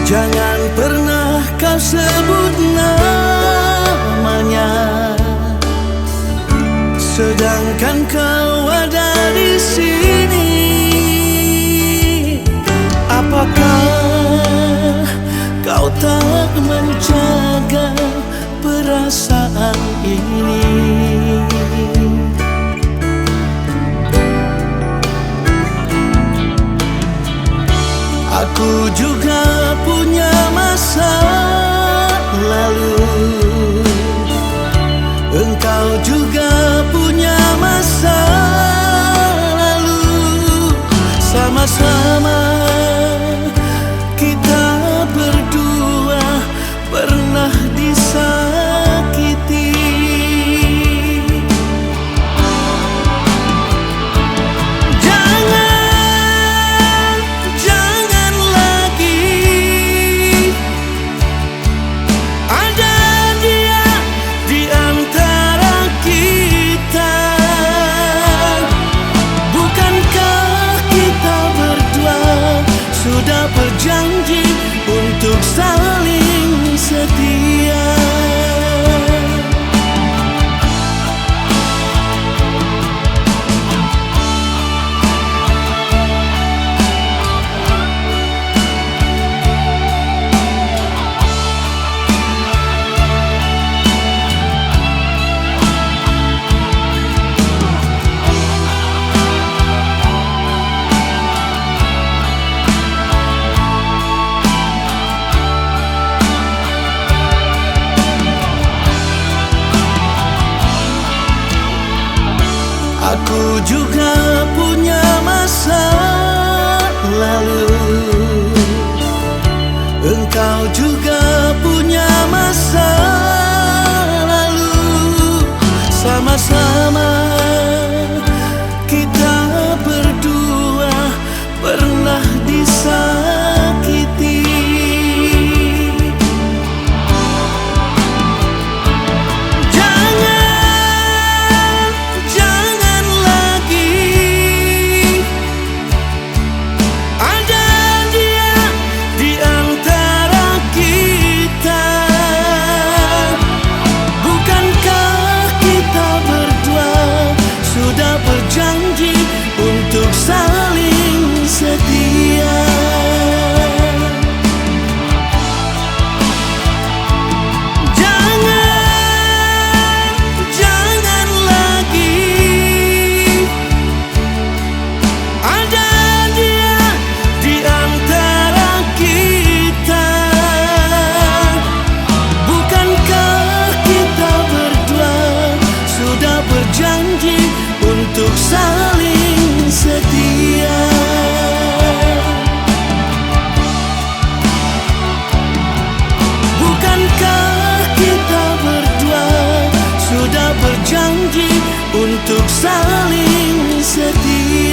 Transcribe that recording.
Jangan pernah kau sebut namanya, sedangkan kau ada di sini. Apakah kau tak menjaga perasaan ini? Aku juga punya masa lalu, engkau juga punya masa lalu. Sama-sama kita berdua pernah disakiti. Berjanji untuk saling setia. Aku juga punya masa lalu, engkau juga punya masa lalu. Sama-sama kita berdua pernah disakiti. Berjanji untuk saling setia. Jangan lagi ada dia di antara kita. Bukankah kita berdua sudah berjanji untuk saling setia? Bukankah kita berdua sudah berjanji untuk saling setia?